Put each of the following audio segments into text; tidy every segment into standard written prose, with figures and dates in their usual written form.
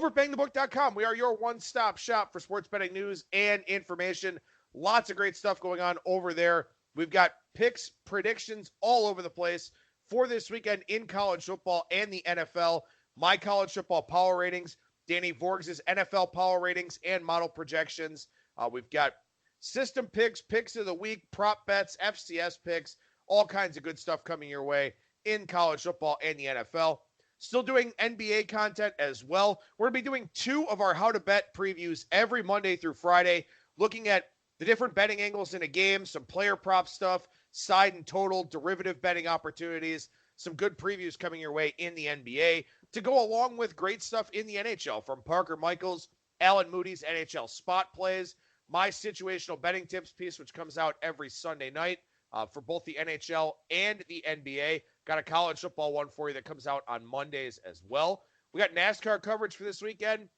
over at BangTheBook.com. We are your one-stop shop for sports betting news and information. Lots of great stuff going on over there. We've got picks, predictions all over the place for this weekend in college football and the NFL. My college football power ratings, Danny Vorgs' NFL power ratings and model projections. We've got system picks, picks of the week, prop bets, FCS picks, all kinds of good stuff coming your way in college football and the NFL. Still doing NBA content as well. We're going to be doing 2 of our How to Bet previews every Monday through Friday, looking at the different betting angles in a game, some player prop stuff, side and total, derivative betting opportunities, some good previews coming your way in the NBA, to go along with great stuff in the NHL from Parker Michaels, Alan Moody's NHL spot plays, my situational betting tips piece, which comes out every Sunday night for both the NHL and the NBA. Got a college football one for you that comes out on Mondays as well. We got NASCAR coverage for this weekend,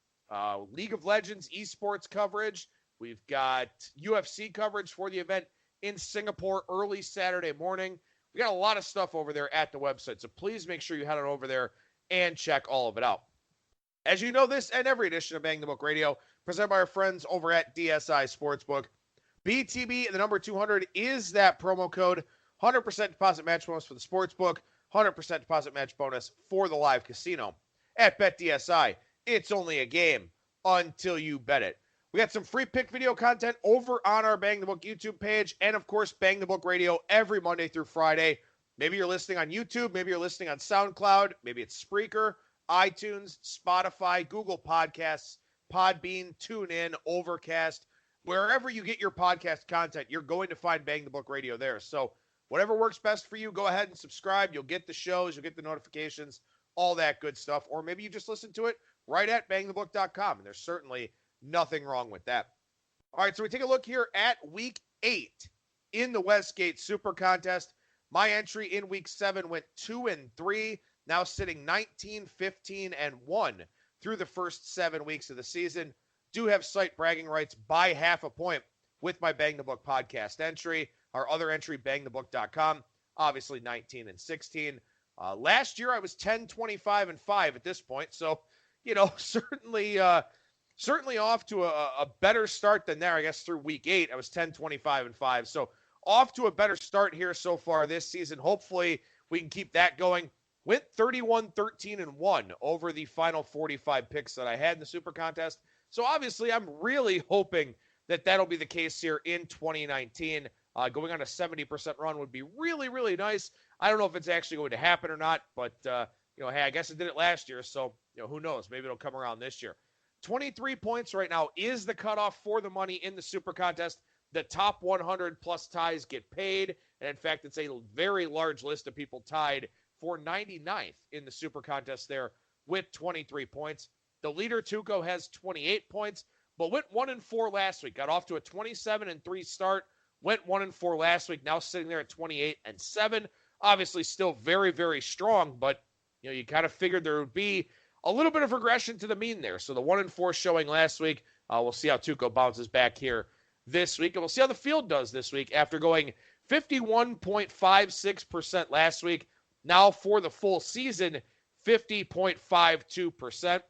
League of Legends esports coverage. We've got UFC coverage for the event in Singapore early Saturday morning. We got a lot of stuff over there at the website, so please make sure you head on over there and check all of it out. As you know, this and every edition of Bang the Book Radio, presented by our friends over at DSI Sportsbook. BTB, the number 200, is that promo code. 100% deposit match bonus for the Sportsbook, 100% deposit match bonus for the live casino. At BetDSI, it's only a game until you bet it. We got some free pick video content over on our Bang the Book YouTube page, and of course, Bang the Book Radio every Monday through Friday. Maybe you're listening on YouTube, maybe you're listening on SoundCloud, maybe it's Spreaker, iTunes, Spotify, Google Podcasts, Podbean, TuneIn, Overcast. Wherever you get your podcast content, you're going to find Bang the Book Radio there. So whatever works best for you, go ahead and subscribe. You'll get the shows, you'll get the notifications, all that good stuff. Or maybe you just listen to it right at bangthebook.com, and there's certainly nothing wrong with that. All right, so we take a look here at Week 8 in the Westgate SuperContest. My entry in Week 7 went 2-3, now sitting 19-15-1 through the first 7 weeks of the season. Do have site bragging rights by half a point with my Bang the Book podcast entry. Our other entry, bangthebook.com, obviously 19-16. Last year I was 10-25-5 at this point, so certainly off to a better start than there. I guess through Week 8 I was 10-25-5, so off to a better start here so far this season. Hopefully we can keep that going. Went 31-13-1 over the final 45 picks that I had in the Super Contest. So obviously I'm really hoping that that'll be the case here in 2019. Going on a 70% run would be really, really nice. I don't know if it's actually going to happen or not, but hey, I guess it did it last year, so who knows? Maybe it'll come around this year. 23 points right now is the cutoff for the money in the Super Contest. The top 100 plus ties get paid, and in fact, it's a very large list of people tied for 99th in the Super Contest there with 23 points. The leader, Tuco, has 28 points, but went 1-4 last week. Got off to a 27-3 start, went 1-4 last week, now sitting there at 28-7. Obviously still very, very strong, but you kind of figured there would be a little bit of regression to the mean there. So the 1-4 showing last week, we'll see how Tuco bounces back here this week, and we'll see how the field does this week after going 51.56% last week. Now for the full season, 50.52%.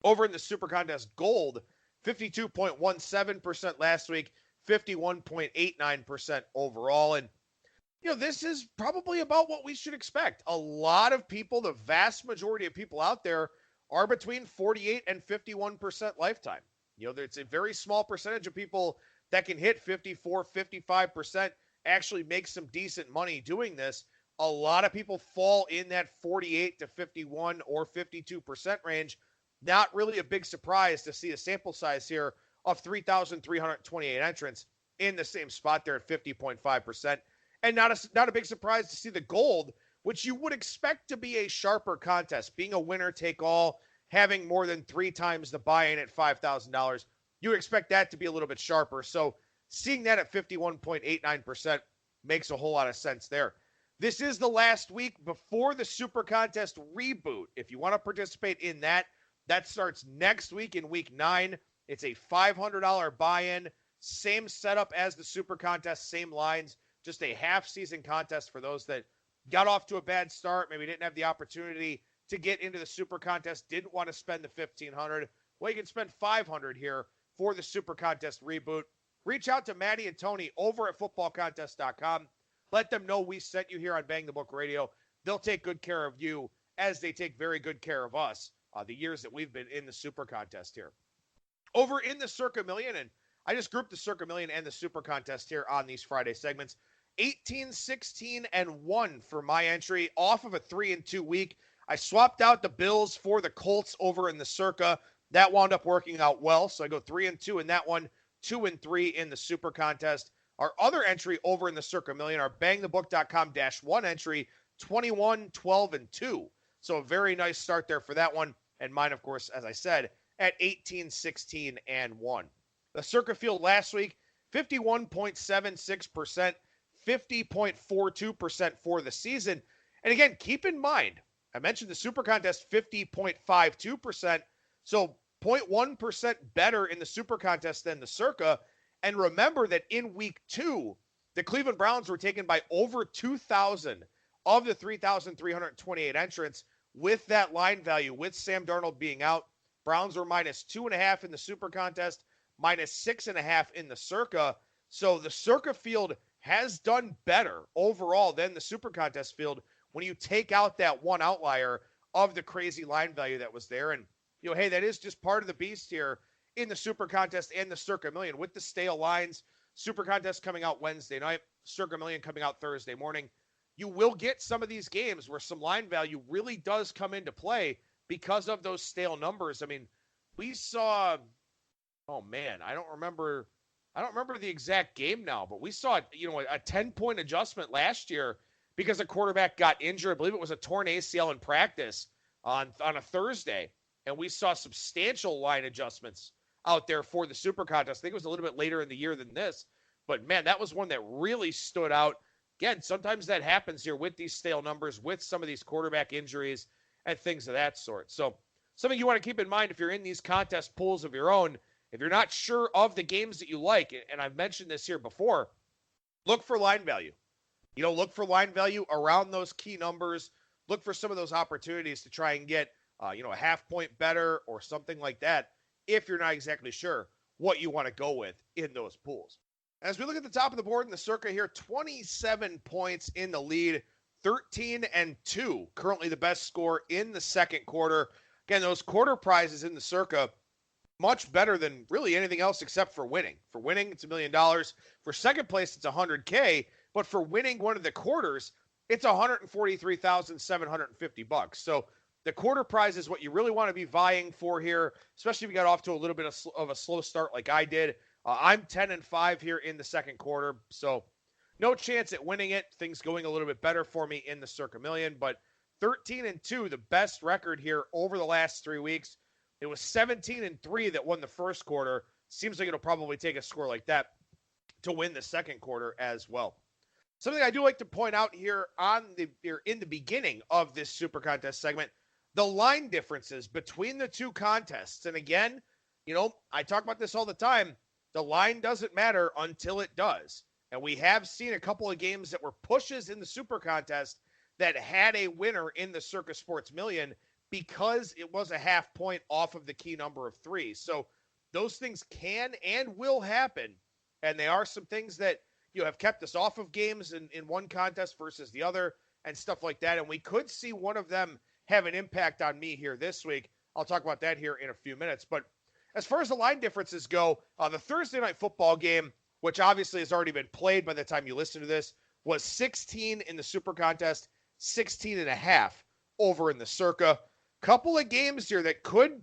Over in the Super Contest Gold, 52.17% last week, 51.89% overall. And, this is probably about what we should expect. A lot of people, the vast majority of people out there, are between 48 and 51% lifetime. It's a very small percentage of people that can hit 54, 55%, actually make some decent money doing this. A lot of people fall in that 48 to 51 or 52% range. Not really a big surprise to see a sample size here of 3,328 entrants in the same spot there at 50.5%. And not a big surprise to see the gold, which you would expect to be a sharper contest, being a winner-take-all, having more than 3 times the buy-in at $5,000. You would expect that to be a little bit sharper. So seeing that at 51.89% makes a whole lot of sense there. This is the last week before the Super Contest reboot. If you want to participate in that, that starts next week in Week 9. It's a $500 buy-in, same setup as the Super Contest, same lines, just a half-season contest for those that got off to a bad start, maybe didn't have the opportunity to get into the Super Contest, didn't want to spend the $1,500. Well, you can spend $500 here for the Super Contest reboot. Reach out to Maddie and Tony over at footballcontest.com. Let them know we sent you here on Bang the Book Radio. They'll take good care of you as they take very good care of us the years that we've been in the Super Contest here. Over in the Circa Million, and I just grouped the Circa Million and the Super Contest here on these Friday segments. 18, 16, and 1 for my entry off of a 3-2 week. I swapped out the Bills for the Colts over in the Circa. That wound up working out well, so I go 3-2 in that one, 2-3 in the Super Contest. Our other entry over in the Circa Million, our bangthebook.com-1 entry, 21, 12, and 2. So a very nice start there for that one. And mine, of course, as I said, at 18, 16, and 1. The Circa field last week, 51.76%, 50.42% for the season. And again, keep in mind, I mentioned the Super Contest, 50.52%. So 0.1% better in the Super Contest than the Circa. And remember that in week 2, the Cleveland Browns were taken by over 2,000 of the 3,328 entrants with that line value, with Sam Darnold being out. Browns were minus 2.5 in the Super Contest, minus 6.5 in the Circa. So the Circa field has done better overall than the Super Contest field when you take out that one outlier of the crazy line value that was there. And, hey, that is just part of the beast here in the Super Contest and the Circa Million with the stale lines. Super Contest coming out Wednesday night, Circa Million coming out Thursday morning. You will get some of these games where some line value really does come into play because of those stale numbers. I mean, we saw, oh man, I don't remember the exact game now, but we saw, a 10-point adjustment last year because a quarterback got injured. I believe it was a torn ACL in practice on a Thursday, and we saw substantial line adjustments out there for the Super Contest. I think it was a little bit later in the year than this, but man, that was one that really stood out. Again, sometimes that happens here with these stale numbers, with some of these quarterback injuries and things of that sort. So something you want to keep in mind if you're in these contest pools of your own, if you're not sure of the games that you like, and I've mentioned this here before, look for line value. Look for line value around those key numbers. Look for some of those opportunities to try and get, a half point better or something like that if you're not exactly sure what you want to go with in those pools. As we look at the top of the board in the Circa here, 27 points in the lead, 13-2, currently the best score in the second quarter. Again, those quarter prizes in the Circa, much better than really anything else except for winning. For winning, it's $1 million. For second place, it's $100K. But for winning one of the quarters, it's $143,750. So the quarter prize is what you really want to be vying for here, especially if you got off to a little bit of a slow start like I did. I'm 10-5 here in the second quarter, so no chance at winning it. Things going a little bit better for me in the Circa Million, but 13-2, the best record here over the last 3 weeks. It was 17-3 that won the first quarter. Seems like it'll probably take a score like that to win the second quarter as well. Something I do like to point out here in the beginning of this Super Contest segment, the line differences between the two contests. And again, I talk about this all the time. The line doesn't matter until it does. And we have seen a couple of games that were pushes in the Super Contest that had a winner in the Circa Sports Million because it was a half point off of the key number of 3. So those things can and will happen. And they are some things that have kept us off of games in one contest versus the other and stuff like that. And we could see one of them have an impact on me here this week. I'll talk about that here in a few minutes. But as far as the line differences go, the Thursday night football game, which obviously has already been played by the time you listen to this, was 16 in the Super Contest, 16.5 over in the Circa. Couple of games here that could,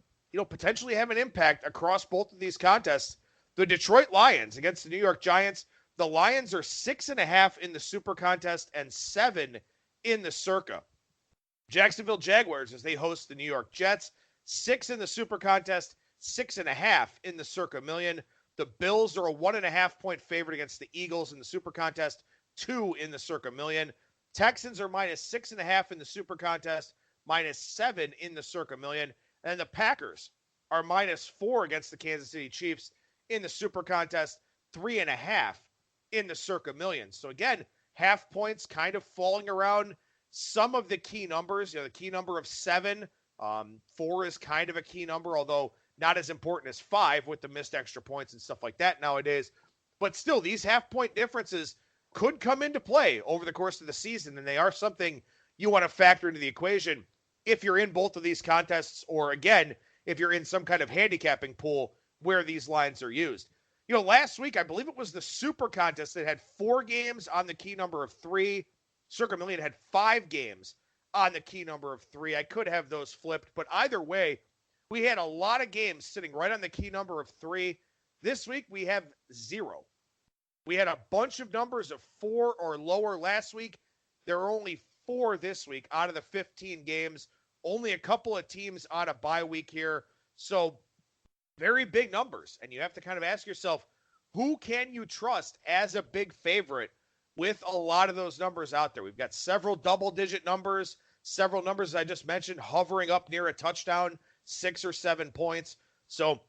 potentially have an impact across both of these contests. The Detroit Lions against the New York Giants. The Lions are 6.5 in the Super Contest and 7 in the Circa. Jacksonville Jaguars, as they host the New York Jets, 6 in the Super Contest, 6.5 in the Circa Million. The Bills are a 1.5 point favorite against the Eagles in the Super Contest, 2 in the Circa Million. Texans are minus 6.5 in the Super Contest, minus 7 in the Circa Million. And the Packers are minus 4 against the Kansas City Chiefs in the Super Contest, 3.5 in the Circa Million. So again, half points kind of falling around some of the key numbers, the key number of 7, 4 is kind of a key number, although not as important as 5 with the missed extra points and stuff like that nowadays. But still, these half-point differences could come into play over the course of the season, and they are something you want to factor into the equation if you're in both of these contests, or again, if you're in some kind of handicapping pool where these lines are used. Last week, I believe it was the Super Contest that had 4 games on the key number of 3. Circa Million had 5 games on the key number of 3. I could have those flipped, but either way, we had a lot of games sitting right on the key number of 3. This week, we have 0. We had a bunch of numbers of 4 or lower last week. There are only 4 this week out of the 15 games. Only a couple of teams on a bye week here. So very big numbers. And you have to kind of ask yourself, who can you trust as a big favorite with a lot of those numbers out there? We've got several double-digit numbers, several numbers I just mentioned hovering up near a touchdown, 6 or 7 points. So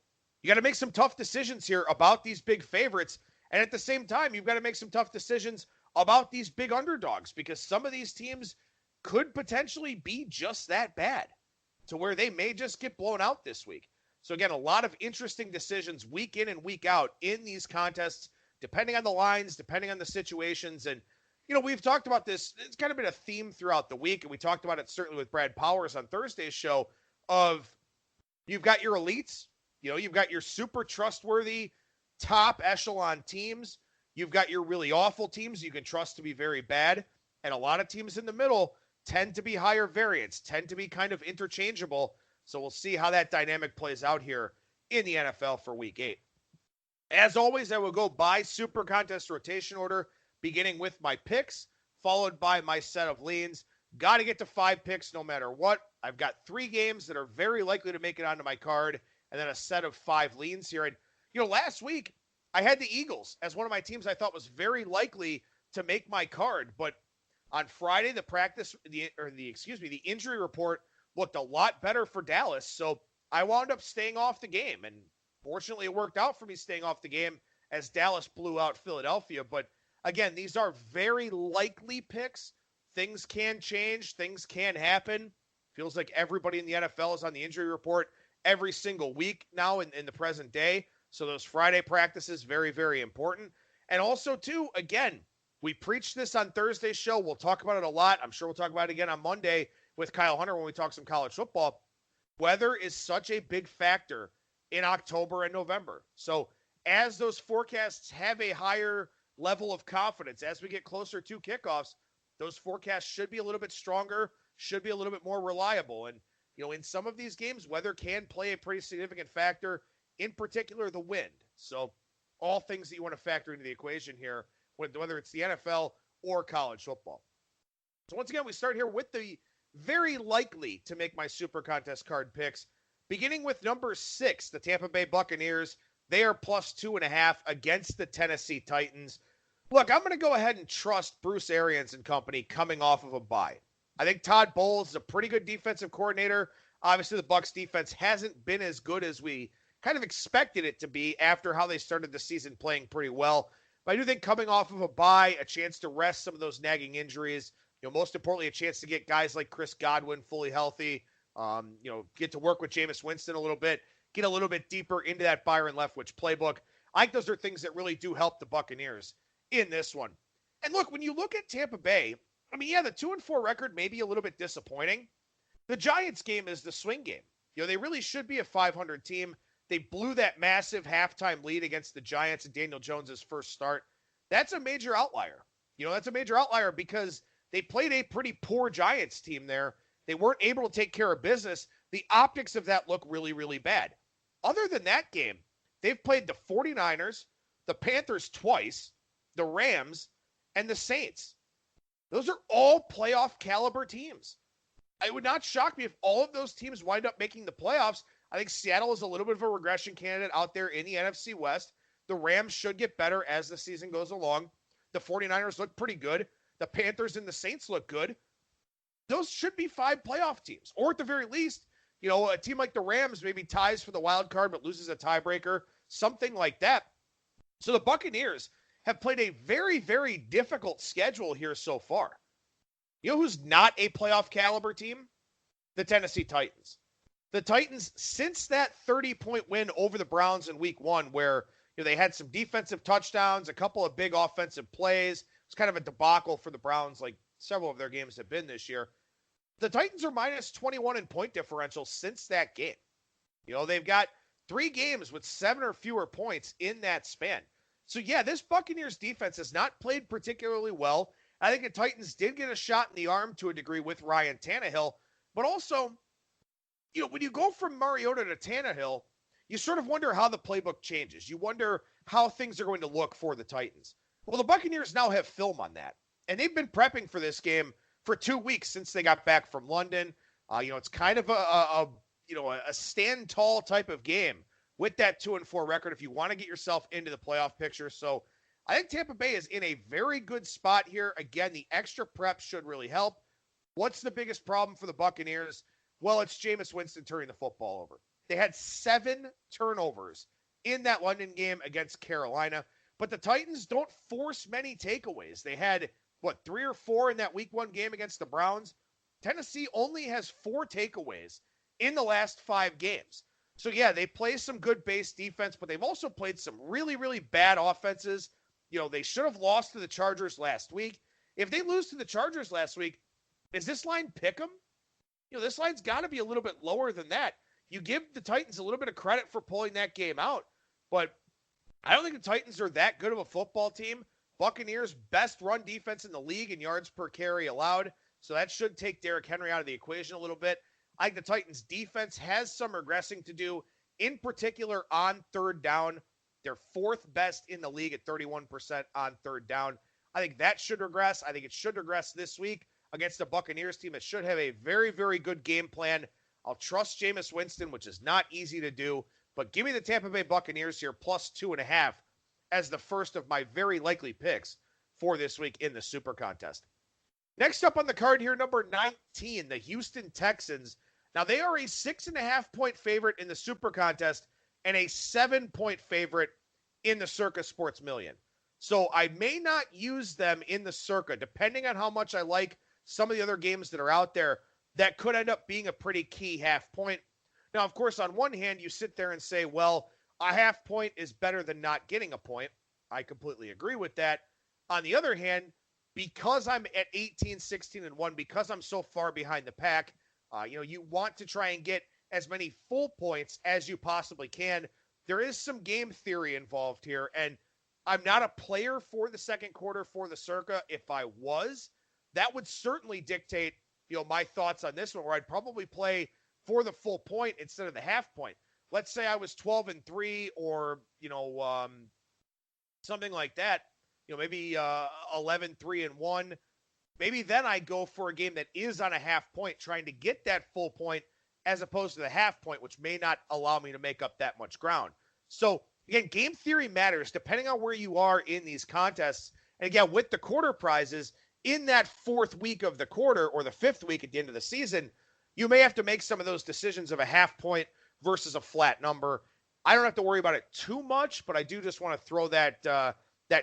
you got to make some tough decisions here about these big favorites. And at the same time, you've got to make some tough decisions about these big underdogs, because some of these teams could potentially be just that bad to where they may just get blown out this week. So again, a lot of interesting decisions week in and week out in these contests, depending on the lines, depending on the situations. And, we've talked about this. It's kind of been a theme throughout the week. And we talked about it certainly with Brad Powers on Thursday's show of you've got your elites, you've got your super trustworthy top echelon teams. You've got your really awful teams you can trust to be very bad. And a lot of teams in the middle tend to be higher variance, tend to be kind of interchangeable. So we'll see how that dynamic plays out here in the NFL for week 8. As always, I will go by Super Contest rotation order, beginning with my picks, followed by my set of leans. Got to get to 5 picks no matter what. I've got 3 games that are very likely to make it onto my card, and then a set of 5 leans here. And, last week, I had the Eagles as one of my teams I thought was very likely to make my card. But on Friday, the injury report looked a lot better for Dallas. So I wound up staying off the game. And fortunately, it worked out for me staying off the game as Dallas blew out Philadelphia. But again, these are very likely picks. Things can change. Things can happen. Feels like everybody in the NFL is on the injury report every single week now in the present day. So those Friday practices, very, very important. And also, too, again, we preached this on Thursday's show. We'll talk about it a lot. I'm sure we'll talk about it again on Monday with Kyle Hunter when we talk some college football. Weather is such a big factor in October and November. So as those forecasts have a higher level of confidence, as we get closer to kickoffs, those forecasts should be a little bit stronger, should be a little bit more reliable. And, in some of these games, weather can play a pretty significant factor, in particular the wind. So all things that you want to factor into the equation here, whether it's the NFL or college football. So once again, we start here with the very likely to make my Super Contest card picks, beginning with number 6, the Tampa Bay Buccaneers. They are plus 2.5 against the Tennessee Titans. Look, I'm going to go ahead and trust Bruce Arians and company coming off of a bye. I think Todd Bowles is a pretty good defensive coordinator. Obviously, the Bucs defense hasn't been as good as we kind of expected it to be after how they started the season playing pretty well. But I do think coming off of a bye, a chance to rest some of those nagging injuries, most importantly, a chance to get guys like Chris Godwin fully healthy, get to work with Jameis Winston a little bit, get a little bit deeper into that Byron Leftwich playbook. I think those are things that really do help the Buccaneers in this one. And look, when you look at Tampa Bay, the 2-4 record may be a little bit disappointing. The Giants game is the swing game. They really should be a 500 team. They blew that massive halftime lead against the Giants in Daniel Jones's first start. That's a major outlier. That's a major outlier because they played a pretty poor Giants team there. They weren't able to take care of business. The optics of that look really, really bad. Other than that game, they've played the 49ers, the Panthers twice, the Rams, and the Saints. Those are all playoff caliber teams. It would not shock me if all of those teams wind up making the playoffs. I think Seattle is a little bit of a regression candidate out there in the NFC West. The Rams should get better as the season goes along. The 49ers look pretty good. The Panthers and the Saints look good. Those should be 5 playoff teams. Or at the very least, a team like the Rams maybe ties for the wild card but loses a tiebreaker, something like that. So the Buccaneers have played a very, very difficult schedule here so far. You know who's not a playoff caliber team? The Tennessee Titans. The Titans, since that 30-point win over the Browns in week 1, where they had some defensive touchdowns, a couple of big offensive plays. It's kind of a debacle for the Browns, like several of their games have been this year. The Titans are minus 21 in point differential since that game. They've got 3 games with 7 or fewer points in that span. So, yeah, this Buccaneers defense has not played particularly well. I think the Titans did get a shot in the arm to a degree with Ryan Tannehill. But also, when you go from Mariota to Tannehill, you sort of wonder how the playbook changes. You wonder how things are going to look for the Titans. Well, the Buccaneers now have film on that. And they've been prepping for this game for 2 weeks since they got back from London. It's kind of a stand tall type of game with that 2-4 record if you want to get yourself into the playoff picture. So I think Tampa Bay is in a very good spot here. Again, the extra prep should really help. What's the biggest problem for the Buccaneers? Well, it's Jameis Winston turning the football over. They had 7 turnovers in that London game against Carolina, but the Titans don't force many takeaways. They had, 3 or 4 in that week 1 game against the Browns? Tennessee only has 4 takeaways in the last 5 games. So, yeah, they play some good base defense, but they've also played some really, really bad offenses. They should have lost to the Chargers last week. If they lose to the Chargers last week, is this line pick 'em? This line's got to be a little bit lower than that. You give the Titans a little bit of credit for pulling that game out, but I don't think the Titans are that good of a football team. Buccaneers, best run defense in the league in yards per carry allowed, so that should take Derrick Henry out of the equation a little bit. I think the Titans' defense has some regressing to do, in particular on third down. They're 4th best in the league at 31% on third down. I think that should regress. I think it should regress this week against the Buccaneers team. It should have a very, very good game plan. I'll trust Jameis Winston, which is not easy to do, but give me the Tampa Bay Buccaneers here plus 2.5 as the first of my very likely picks for this week in the Super Contest. Next up on the card here, number 19, the Houston Texans. Now, they are a 6.5-point favorite in the Super Contest and a 7-point favorite in the Circa Sports Million. So I may not use them in the Circa, depending on how much I like some of the other games that are out there. That could end up being a pretty key half point. Now, of course, on one hand, you sit there and say, well, a half point is better than not getting a point. I completely agree with that. On the other hand, because I'm at 18, 16, and 1, because I'm so far behind the pack, you want to try and get as many full points as you possibly can. There is some game theory involved here, and I'm not a player for the second quarter for the Circa. If I was, that would certainly dictate my thoughts on this one, where I'd probably play for the full point instead of the half point. Let's say I was 12-3 or, something like that, maybe 11-3-1. Maybe then I go for a game that is on a half point, trying to get that full point as opposed to the half point, which may not allow me to make up that much ground. So, again, game theory matters depending on where you are in these contests. And again, with the quarter prizes, in that 4th week of the quarter or the 5th week at the end of the season, you may have to make some of those decisions of a half point versus a flat number. I don't have to worry about it too much, but I do just want to throw that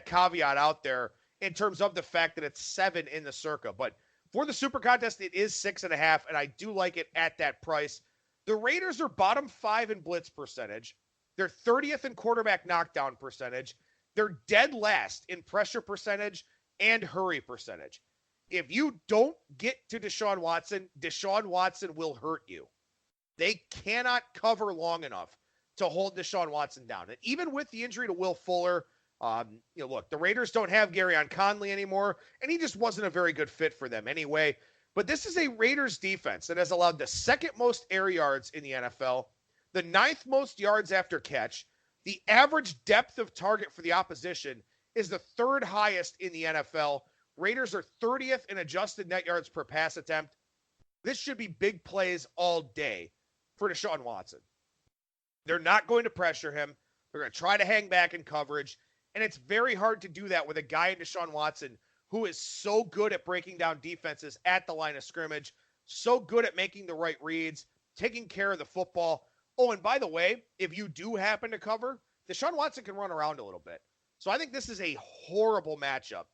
caveat out there in terms of the fact that it's 7 in the Circa. But for the Super Contest, it is 6.5, and I do like it at that price. The Raiders are bottom 5 in blitz percentage. They're 30th in quarterback knockdown percentage. They're dead last in pressure percentage and hurry percentage. If you don't get to Deshaun Watson will hurt you. They cannot cover long enough to hold Deshaun Watson down. And even with the injury to Will Fuller, look, the Raiders don't have Garyon Conley anymore, and he just wasn't a very good fit for them anyway. But this is a Raiders defense that has allowed the 2nd most air yards in the NFL, the 9th most yards after catch. The average depth of target for the opposition is the 3rd highest in the NFL. Raiders are 30th in adjusted net yards per pass attempt. This should be big plays all day for Deshaun Watson. They're not going to pressure him. They're going to try to hang back in coverage. And it's very hard to do that with a guy in Deshaun Watson who is so good at breaking down defenses at the line of scrimmage, so good at making the right reads, taking care of the football. Oh, and by the way, if you do happen to cover, Deshaun Watson can run around a little bit. So I think this is a horrible matchup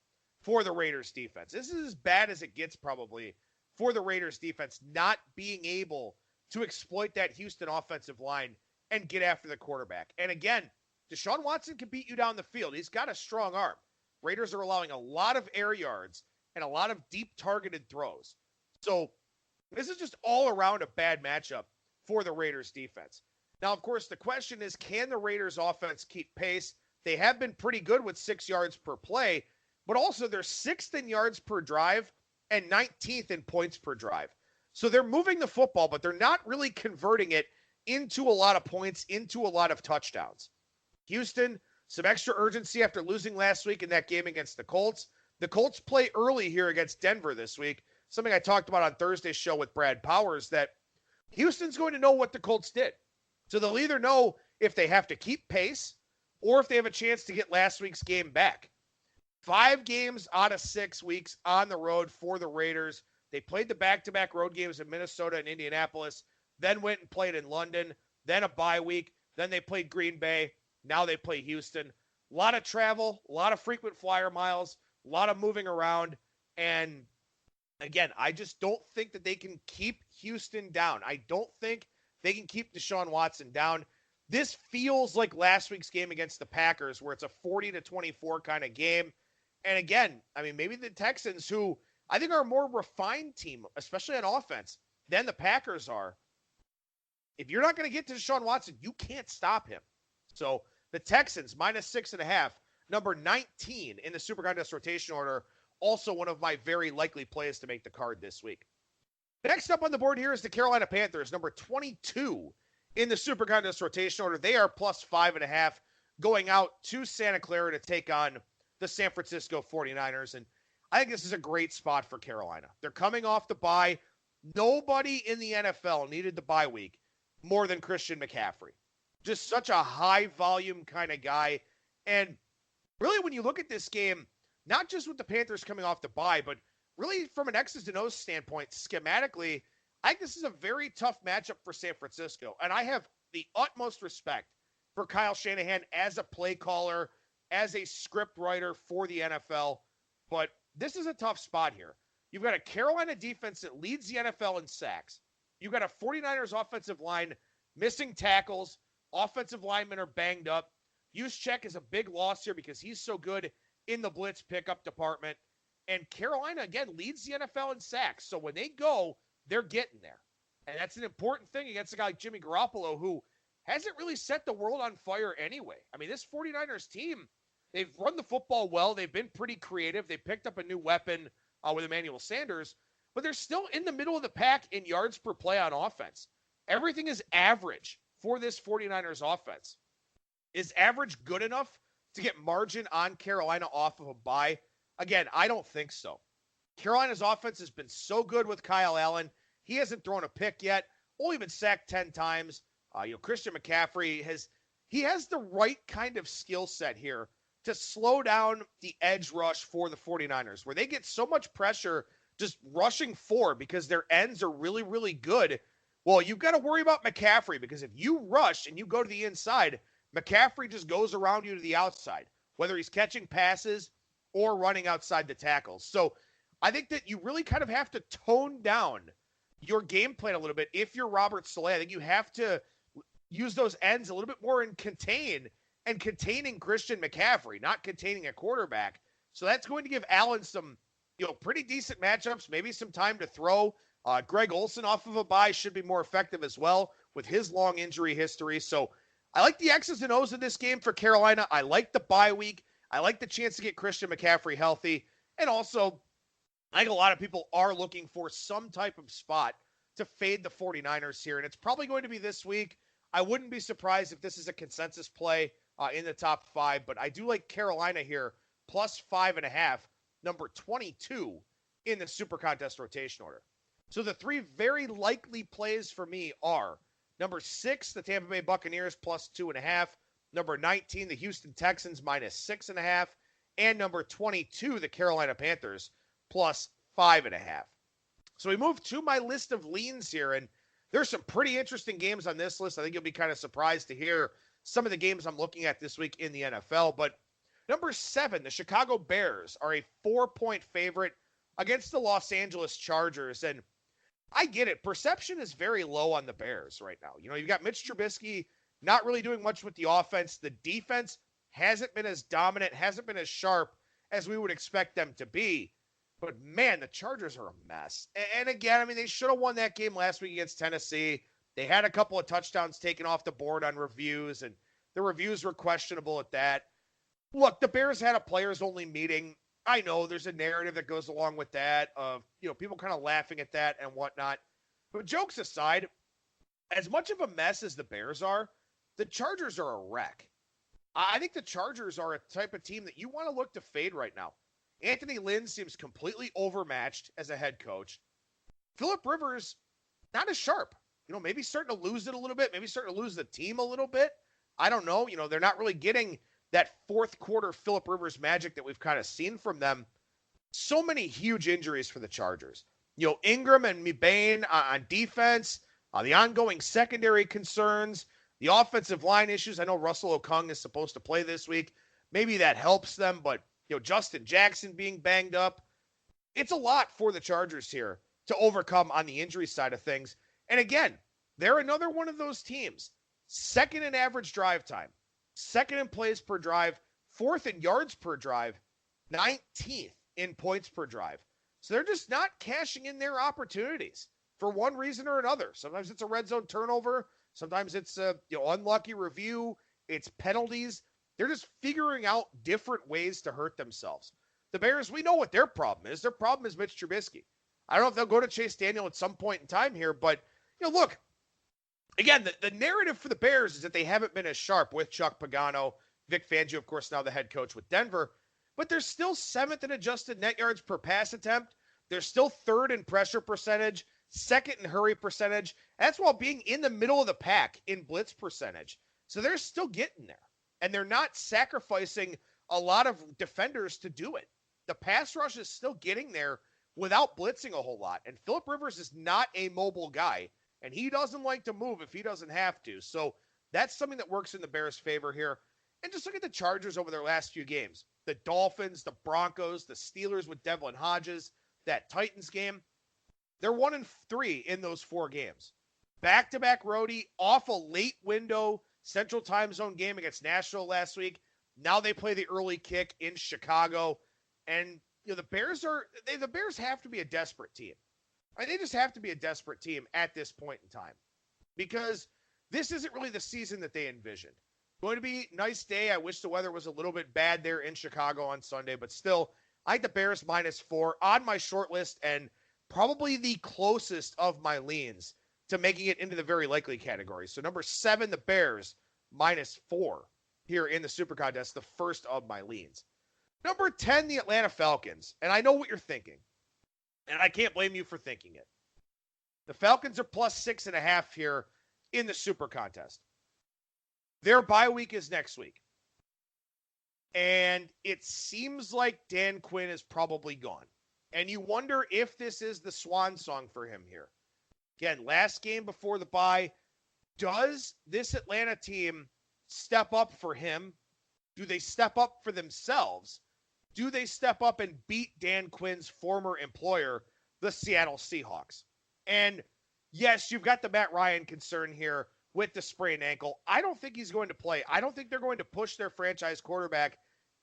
for the Raiders defense. This is as bad as it gets probably for the Raiders defense, not being able to exploit that Houston offensive line and get after the quarterback. And again, Deshaun Watson can beat you down the field. He's got a strong arm. Raiders are allowing a lot of air yards and a lot of deep targeted throws. So this is just all around a bad matchup for the Raiders defense. Now, of course, the question is, can the Raiders offense keep pace? They have been pretty good with 6 yards per play, but also they're 6th in yards per drive and 19th in points per drive. So they're moving the football, but they're not really converting it into a lot of points, into a lot of touchdowns. Houston, some extra urgency after losing last week in that game against the Colts. The Colts play early here against Denver this week, something I talked about on Thursday's show with Brad Powers, that Houston's going to know what the Colts did. So they'll either know if they have to keep pace or if they have a chance to get last week's game back. 5 games out of 6 weeks on the road for the Raiders. They played the back-to-back road games in Minnesota and Indianapolis, then went and played in London, then a bye week, then they played Green Bay, now they play Houston. A lot of travel, a lot of frequent flyer miles, a lot of moving around, and again, I just don't think that they can keep Houston down. I don't think they can keep Deshaun Watson down. This feels like last week's game against the Packers, where it's a 40-24 kind of game. And again, I mean, maybe the Texans, who I think are a more refined team, especially on offense, than the Packers are. If you're not going to get to Deshaun Watson, you can't stop him. So the Texans, -6.5, number 19 in the SuperContest rotation order, also one of my very likely plays to make the card this week. Next up on the board here is the Carolina Panthers, number 22 in the SuperContest rotation order. They are +5.5, going out to Santa Clara to take on the San Francisco 49ers. And I think this is a great spot for Carolina. They're coming off the bye. Nobody in the NFL needed the bye week more than Christian McCaffrey. Just such a high volume kind of guy. And really, when you look at this game, not just with the Panthers coming off the bye, but really from an X's and O's standpoint, schematically, I think this is a very tough matchup for San Francisco. And I have the utmost respect for Kyle Shanahan as a play caller, as a script writer for the NFL. But this is a tough spot here. You've got a Carolina defense that leads the NFL in sacks. You've got a 49ers offensive line missing tackles. Offensive linemen are banged up. Juszczyk is a big loss here because he's so good in the blitz pickup department. And Carolina, again, leads the NFL in sacks. So when they go, they're getting there. And that's an important thing against a guy like Jimmy Garoppolo, who hasn't really set the world on fire anyway. I mean, this 49ers team, they've run the football well. They've been pretty creative. They picked up a new weapon with Emmanuel Sanders, but they're still in the middle of the pack in yards per play on offense. Everything is average for this 49ers offense. Is average good enough to get margin on Carolina off of a bye? Again, I don't think so. Carolina's offense has been so good with Kyle Allen. He hasn't thrown a pick yet, only been sacked 10 times. Christian McCaffrey has the right kind of skill set here to slow down the edge rush for the 49ers, where they get so much pressure just rushing forward because their ends are really, really good. Well, you've got to worry about McCaffrey, because if you rush and you go to the inside, McCaffrey just goes around you to the outside, whether he's catching passes or running outside the tackles. So I think that you really kind of have to tone down your game plan a little bit. If you're Robert Saleh, I think you have to use those ends a little bit more and containing Christian McCaffrey, not containing a quarterback. So that's going to give Allen some, pretty decent matchups, maybe some time to throw. Greg Olsen off of a bye should be more effective as well with his long injury history. So I like the X's and O's in this game for Carolina. I like the bye week. I like the chance to get Christian McCaffrey healthy. And also, I think a lot of people are looking for some type of spot to fade the 49ers here. And it's probably going to be this week. I wouldn't be surprised if this is a consensus play in the top 5. But I do like Carolina here, +5.5, number 22 in the SuperContest rotation order. So the 3 very likely plays for me are number 6, the Tampa Bay Buccaneers, +2.5. Number 19, the Houston Texans, -6.5. And number 22, the Carolina Panthers, +5.5. So we move to my list of leans here, and there's some pretty interesting games on this list. I think you'll be kind of surprised to hear some of the games I'm looking at this week in the NFL. But Number 7, the Chicago Bears are a 4-point favorite against the Los Angeles Chargers. And I get it. Perception is very low on the Bears right now. You've got Mitch Trubisky not really doing much with the offense. The defense hasn't been as dominant, hasn't been as sharp as we would expect them to be. But, man, the Chargers are a mess. And again, they should have won that game last week against Tennessee. They had a couple of touchdowns taken off the board on reviews, and the reviews were questionable at that. Look, the Bears had a players-only meeting. I know there's a narrative that goes along with that of, people kind of laughing at that and whatnot. But jokes aside, as much of a mess as the Bears are, the Chargers are a wreck. I think the Chargers are a type of team that you want to look to fade right now. Anthony Lynn seems completely overmatched as a head coach. Phillip Rivers, not as sharp. Maybe starting to lose it a little bit. Maybe starting to lose the team a little bit. I don't know. They're not really getting that fourth quarter Phillip Rivers magic that we've kind of seen from them. So many huge injuries for the Chargers. Ingram and Mebane on defense, the ongoing secondary concerns, the offensive line issues. I know Russell Okung is supposed to play this week. Maybe that helps them, but Justin Jackson being banged up. It's a lot for the Chargers here to overcome on the injury side of things. And again, they're another one of those teams. Second in average drive time, second in plays per drive, fourth in yards per drive, 19th in points per drive. So they're just not cashing in their opportunities for one reason or another. Sometimes it's a red zone turnover. Sometimes it's a unlucky review. It's penalties. They're just figuring out different ways to hurt themselves. The Bears, we know what their problem is. Their problem is Mitch Trubisky. I don't know if they'll go to Chase Daniel at some point in time here, but look, again, the narrative for the Bears is that they haven't been as sharp with Chuck Pagano. Vic Fangio, of course, now the head coach with Denver. But they're still 7th in adjusted net yards per pass attempt. They're still 3rd in pressure percentage, 2nd in hurry percentage. That's while being in the middle of the pack in blitz percentage. So they're still getting there. And they're not sacrificing a lot of defenders to do it. The pass rush is still getting there without blitzing a whole lot. And Phillip Rivers is not a mobile guy. And he doesn't like to move if he doesn't have to. So that's something that works in the Bears' favor here. And just look at the Chargers over their last few games. The Dolphins, the Broncos, the Steelers with Devlin Hodges, that Titans game. They're 1-3 in those 4 games. Back-to-back roadie, off a late window Central Time Zone game against Nashville last week. Now they play the early kick in Chicago. And the Bears have to be a desperate team. They just have to be a desperate team at this point in time. Because this isn't really the season that they envisioned. Going to be a nice day. I wish the weather was a little bit bad there in Chicago on Sunday, but still, I think the Bears -4 on my short list and probably the closest of my leans to making it into the very likely category. So number 7, the Bears -4 here in the SuperContest, the first of my leans. Number 10, the Atlanta Falcons. And I know what you're thinking, and I can't blame you for thinking it. The Falcons are +6.5 here in the SuperContest. Their bye week is next week. And it seems like Dan Quinn is probably gone. And you wonder if this is the swan song for him here. Again, last game before the bye. Does this Atlanta team step up for him? Do they step up for themselves? Do they step up and beat Dan Quinn's former employer, the Seattle Seahawks? And yes, you've got the Matt Ryan concern here with the sprained ankle. I don't think he's going to play. I don't think they're going to push their franchise quarterback,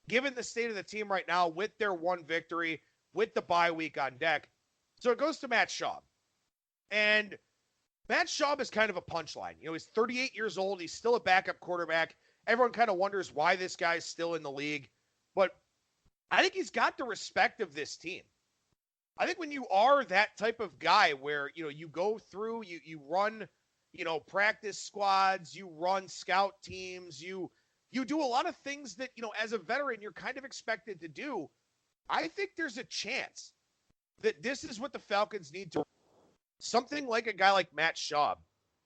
given the state of the team right now with their one victory, with the bye week on deck. So it goes to Matt Schaub. And Matt Schaub is kind of a punchline. He's 38 years old. He's still a backup quarterback. Everyone kind of wonders why this guy's still in the league. But I think he's got the respect of this team. I think when you are that type of guy where, you go through, you run, practice squads, you run scout teams, you do a lot of things that, as a veteran, you're kind of expected to do. I think there's a chance that this is what the Falcons need to. Something like a guy like Matt Schaub,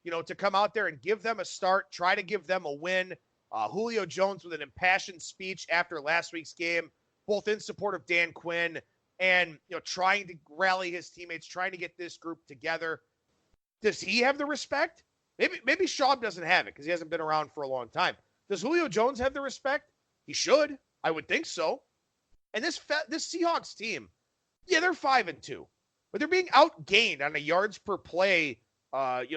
to come out there and give them a start, try to give them a win. Julio Jones with an impassioned speech after last week's game, both in support of Dan Quinn and, trying to rally his teammates, trying to get this group together. Does he have the respect? Maybe Schaub doesn't have it because he hasn't been around for a long time. Does Julio Jones have the respect? He should. I would think so. And this Seahawks team, yeah, they're 5-2, but they're being outgained on a yards per play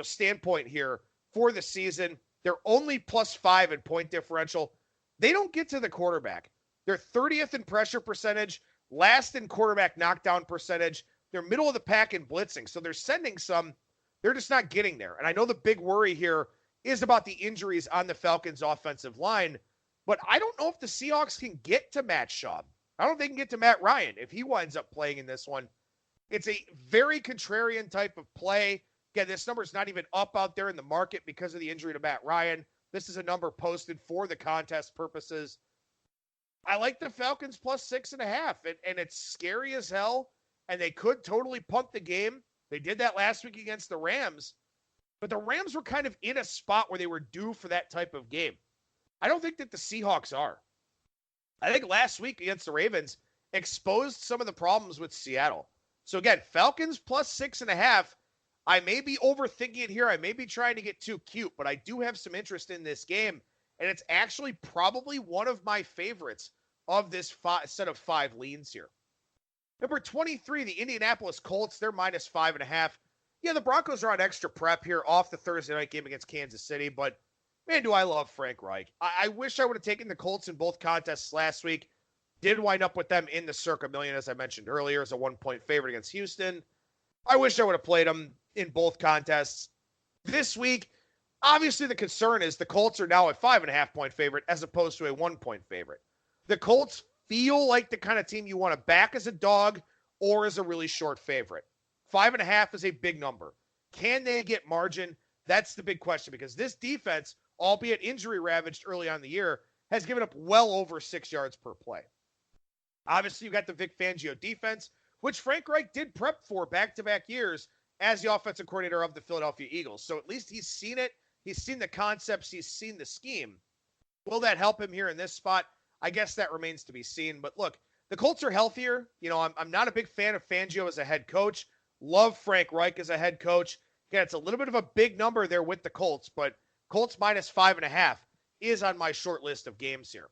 standpoint here for the season. They're only +5 in point differential. They don't get to the quarterback. They're 30th in pressure percentage, last in quarterback knockdown percentage. They're middle of the pack in blitzing. So they're sending some. They're just not getting there. And I know the big worry here is about the injuries on the Falcons' offensive line, but I don't know if the Seahawks can get to Matt Schaub. I don't think they can get to Matt Ryan if he winds up playing in this one. It's a very contrarian type of play. Again, this number is not even up out there in the market because of the injury to Matt Ryan. This is a number posted for the contest purposes. I like the Falcons +6.5, and it's scary as hell, and they could totally punt the game. They did that last week against the Rams, but the Rams were kind of in a spot where they were due for that type of game. I don't think that the Seahawks are. I think last week against the Ravens exposed some of the problems with Seattle. So again, Falcons +6.5. I may be overthinking it here. I may be trying to get too cute, but I do have some interest in this game. And it's actually probably one of my favorites of this set of 5 leans here. Number 23, the Indianapolis Colts. They're -5.5. Yeah, the Broncos are on extra prep here off the Thursday night game against Kansas City, but man, do I love Frank Reich. I wish I would have taken the Colts in both contests last week. Did wind up with them in the Circa Million, as I mentioned earlier, as a 1-point favorite against Houston. I wish I would have played them in both contests. This week, obviously the concern is the Colts are now a 5.5-point favorite as opposed to a 1-point favorite. The Colts feel like the kind of team you want to back as a dog or as a really short favorite. 5.5 is a big number. Can they get margin? That's the big question, because this defense, albeit injury ravaged early on in the year, has given up well over 6 yards per play. Obviously, you got the Vic Fangio defense, which Frank Reich did prep for back-to-back years as the offensive coordinator of the Philadelphia Eagles. So at least he's seen it. He's seen the concepts. He's seen the scheme. Will that help him here in this spot? I guess that remains to be seen. But look, the Colts are healthier. You know, I'm not a big fan of Fangio as a head coach. Love Frank Reich as a head coach. Again, it's a little bit of a big number there with the Colts, but Colts -5.5 is on my short list of games here.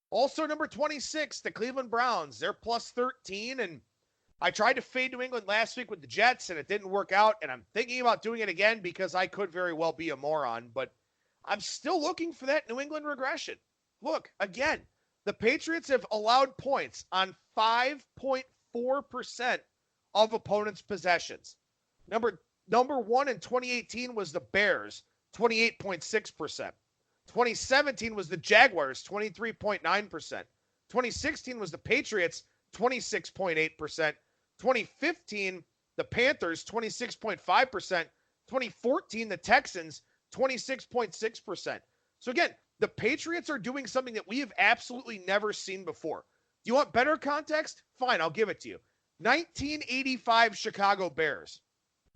Also, number 26, the Cleveland Browns. They're +13, and I tried to fade New England last week with the Jets, and it didn't work out, and I'm thinking about doing it again because I could very well be a moron, but I'm still looking for that New England regression. Look, again, the Patriots have allowed points on 5.4% of opponents' possessions. Number 1 in 2018 was the Bears, 28.6%. 2017 was the Jaguars, 23.9%. 2016 was the Patriots, 26.8%. 2015, the Panthers, 26.5%. 2014, the Texans, 26.6%. So again, the Patriots are doing something that we have absolutely never seen before. Do you want better context? Fine, I'll give it to you. 1985 Chicago Bears,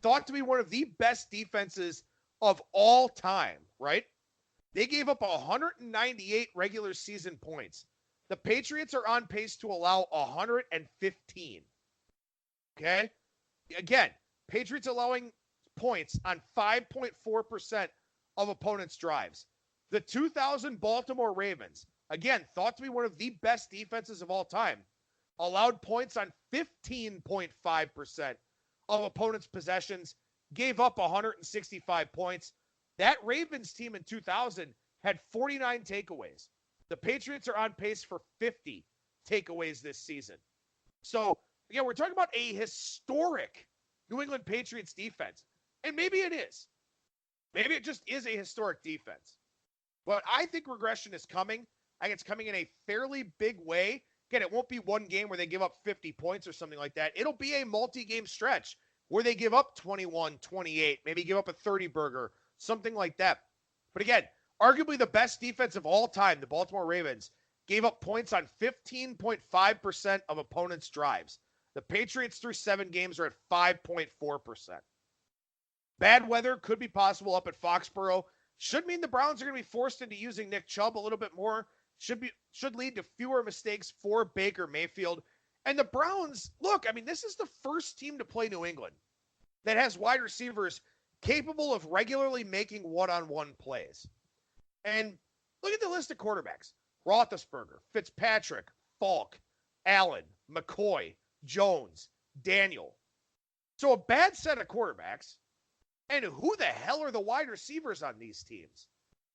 thought to be one of the best defenses of all time, right? They gave up 198 regular season points. The Patriots are on pace to allow 115. Okay? Again, Patriots allowing points on 5.4% of opponents' drives. The 2000 Baltimore Ravens, again, thought to be one of the best defenses of all time, allowed points on 15.5% of opponents' possessions, gave up 165 points. That Ravens team in 2000 had 49 takeaways. The Patriots are on pace for 50 takeaways this season. So, again, we're talking about a historic New England Patriots defense. And maybe it is. Maybe it just is a historic defense. But I think regression is coming. I think it's coming in a fairly big way. Again, it won't be one game where they give up 50 points or something like that. It'll be a multi-game stretch where they give up 21, 28, maybe give up a 30-burger, something like that. But again, arguably the best defense of all time, the Baltimore Ravens, gave up points on 15.5% of opponents' drives. The Patriots through 7 games are at 5.4%. Bad weather could be possible up at Foxborough. Should mean the Browns are going to be forced into using Nick Chubb a little bit more. Should lead to fewer mistakes for Baker Mayfield. And the Browns, look, I mean, this is the first team to play New England that has wide receivers capable of regularly making one-on-one plays. And look at the list of quarterbacks. Roethlisberger, Fitzpatrick, Falk, Allen, McCoy, Jones, Daniel. So a bad set of quarterbacks. And who the hell are the wide receivers on these teams?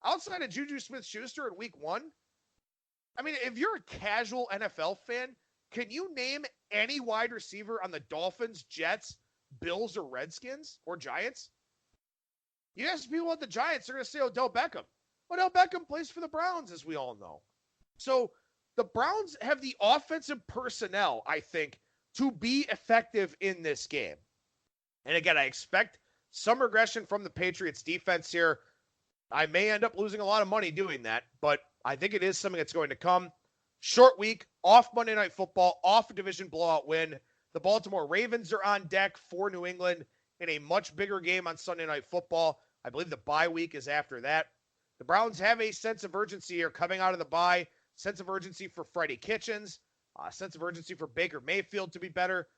Outside of Juju Smith-Schuster in week 1, I mean, if you're a casual NFL fan, can you name any wide receiver on the Dolphins, Jets, Bills, or Redskins, or Giants? You ask people about the Giants, they're going to say Odell Beckham. Odell Beckham plays for the Browns, as we all know. So the Browns have the offensive personnel, I think, to be effective in this game. And again, I expect some regression from the Patriots defense here. I may end up losing a lot of money doing that, but I think it is something that's going to come. Short week, off Monday Night Football, off a division blowout win. The Baltimore Ravens are on deck for New England in a much bigger game on Sunday Night Football. I believe the bye week is after that. The Browns have a sense of urgency here coming out of the bye. Sense of urgency for Freddie Kitchens. Sense of urgency for Baker Mayfield to be better.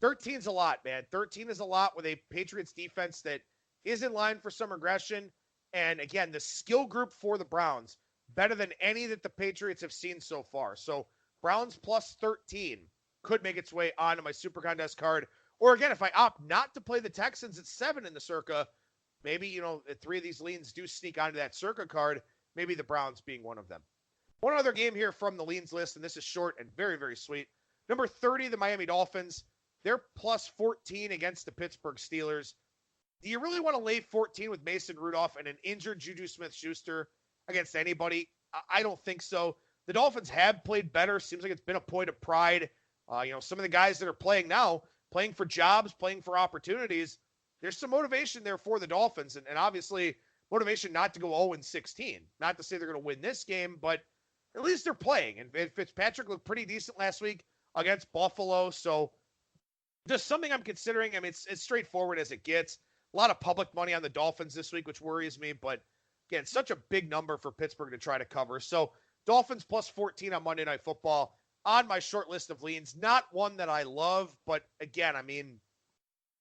13's a lot, man. 13 is a lot with a Patriots defense that is in line for some regression. And again, the skill group for the Browns, better than any that the Patriots have seen so far. So Browns plus 13 could make its way onto my SuperContest card. Or again, if I opt not to play the Texans at 7 in the Circa, maybe, 3 of these leans do sneak onto that Circa card, maybe the Browns being one of them. One other game here from the leans list, and this is short and very, very sweet. Number 30, the Miami Dolphins. They're plus 14 against the Pittsburgh Steelers. Do you really want to lay 14 with Mason Rudolph and an injured Juju Smith-Schuster against anybody? I don't think so. The Dolphins have played better. Seems like it's been a point of pride. Some of the guys that are playing now, playing for jobs, playing for opportunities, there's some motivation there for the Dolphins, and obviously motivation not to go 0-16. Not to say they're going to win this game, but at least they're playing. And Fitzpatrick looked pretty decent last week against Buffalo, so just something I'm considering. I mean, it's straightforward as it gets. A lot of public money on the Dolphins this week, which worries me. But, again, such a big number for Pittsburgh to try to cover. So, Dolphins plus 14 on Monday Night Football on my short list of leans. Not one that I love, but, again, I mean,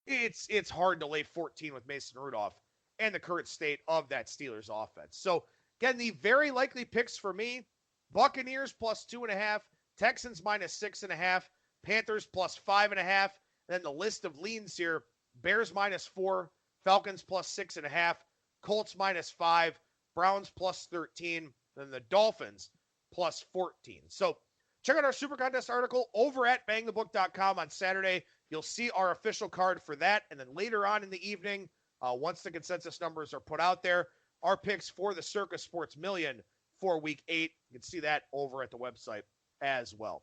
it's hard to lay 14 with Mason Rudolph and the current state of that Steelers offense. So, again, the very likely picks for me, Buccaneers plus 2.5, Texans minus 6.5, Panthers plus 5.5, and then the list of leans here, Bears minus 4, Falcons plus 6.5, Colts minus 5, Browns plus 13, then the Dolphins plus 14. So check out our Super Contest article over at BangTheBook.com on Saturday. You'll see our official card for that. And then later on in the evening, once the consensus numbers are put out there, our picks for the Circa Sports Million for Week 8. You can see that over at the website as well.